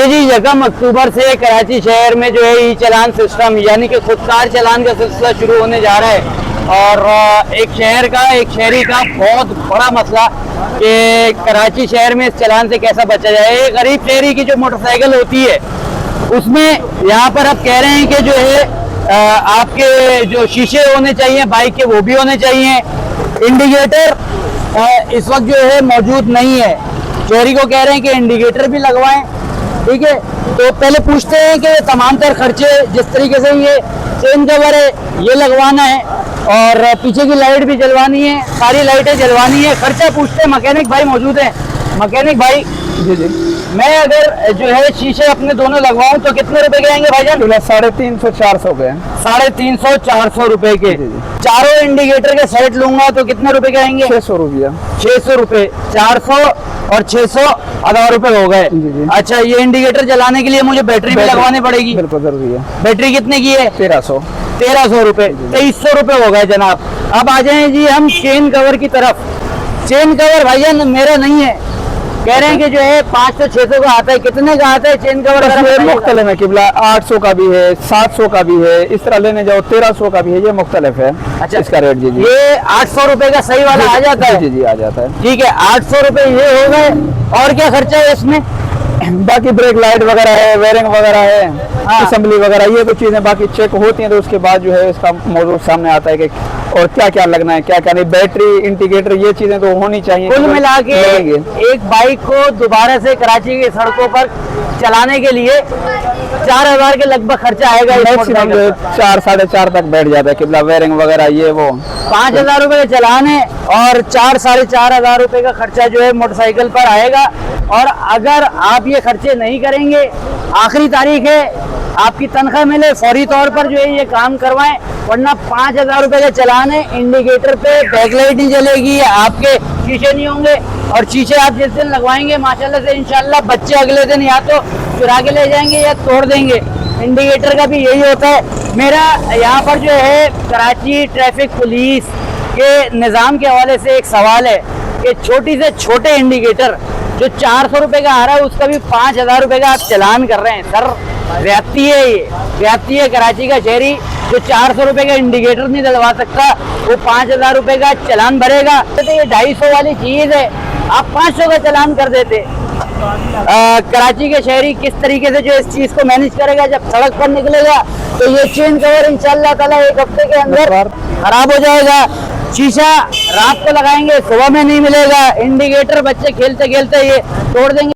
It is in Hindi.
ये जी यकम अक्टूबर से कराची शहर में जो है ई चालान सिस्टम यानी कि खुदकार चालान का सिलसिला शुरू होने जा रहा है। और एक शहरी का बहुत बड़ा मसला कि कराची शहर में इस चालान से कैसा बचा जाए। एक गरीब शहरी की जो मोटरसाइकिल होती है उसमें यहाँ पर अब कह रहे हैं कि जो है आपके जो शीशे होने चाहिए बाइक के वो भी होने चाहिए। इंडिकेटर इस वक्त जो है मौजूद नहीं है। शहरी को कह रहे हैं कि इंडिकेटर भी लगवाएं। ठीक है, तो पहले पूछते हैं कि तमाम तर खर्चे जिस तरीके से ये चेन कवर है ये लगवाना है और पीछे की लाइट भी जलवानी है, सारी लाइटें जलवानी है। खर्चा पूछते हैं, मैकेनिक भाई मौजूद हैं। मैकेनिक भाई जी जी, मैं अगर जो है शीशे अपने दोनों लगवाऊं तो कितने रुपए के आएंगे भाईजान? 350-400 के 350-400 रुपए के। चारों इंडिकेटर के सेट लूंगा तो कितने रुपए के आएंगे? 600 रुपया। 600 रुपए, 400 और 600 1000 रुपए हो गए। अच्छा, ये इंडिकेटर जलाने के लिए मुझे बैटरी भी लगवानी पड़ेगी? बिल्कुल जरूरी है। बैटरी कितने की है? 1300 रुपए। 2300 रुपए हो गए जनाब। अब आ जाए जी हम चेन कवर की तरफ। चेन कवर भाईजान मेरा नहीं है, कह रहे हैं कि जो है 500-600 का आता है। कितने का आता है चेन कवर? मुख्तलिफ है किबला, 800 का भी है, 700 का भी है, इस तरह लेने जाओ 1300 का भी है, ये मुख्तलिफ है। अच्छा, इसका रेट जी जी ये 800 रुपए का सही वाला आ जाता है? जी जी आ जाता है। ठीक है, 800 रुपए ये हो गए। और क्या खर्चा है इसमें? बाकी ब्रेक लाइट वगैरह है, वेयरिंग वगैरह है, असेंबली वगैरह, ये कुछ चीजें बाकी चेक होती हैं तो उसके बाद जो है इसका मौजूद सामने आता है कि और क्या क्या लगना है, क्या क्या नहीं। बैटरी, इंडिकेटर, ये चीजें तो होनी चाहिए। कुल मिला के एक बाइक को दोबारा से कराची की सड़कों पर चलाने के लिए 4000 के लगभग खर्चा आएगा। 4-4.5 तक बैठ जाता है किबला, वेयरिंग वगैरह ये वो। 5000 रुपए का चलान है और 4-4.5 रुपए का खर्चा जो है मोटरसाइकिल पर आएगा। और अगर आप ये खर्चे नहीं करेंगे, आखिरी तारीख है, आपकी तनख्वाह मिले, फौरी तौर पर जो है ये काम करवाएं, वरना 5000 रुपए का चलान है। इंडिकेटर पे बैकलाइट नहीं जलेगी, आपके शीशे नहीं होंगे। और शीशे आप जिस दिन लगवाएंगे माशाल्लाह से इंशाल्लाह बच्चे अगले दिन या तो चुरा के ले जाएंगे या तोड़ देंगे। इंडिकेटर का भी यही होता है। मेरा यहाँ पर जो है कराची ट्रैफिक पुलिस के निज़ाम के हवाले से एक सवाल है कि छोटी से छोटे इंडिकेटर जो 400 रुपए का आ रहा है उसका भी 5000 रुपए का आप चलान कर रहे हैं। सर ज्यादती है, ये ज्यादती है। कराची का शहरी जो 400 रुपए का इंडिकेटर नहीं डलवा सकता वो 5000 रुपए का चलान भरेगा। तो ये 250 वाली चीज है, आप 500 का चलान कर देते। कराची के शहरी किस तरीके से जो इस चीज को मैनेज करेगा? जब सड़क पर निकलेगा तो ये चेन कवर इंशाल्लाह ताला 1 हफ्ते के अंदर खराब हो जाएगा। शीशा रात को लगाएंगे, सुबह में नहीं मिलेगा। इंडिकेटर बच्चे खेलते खेलते ये तोड़ देंगे।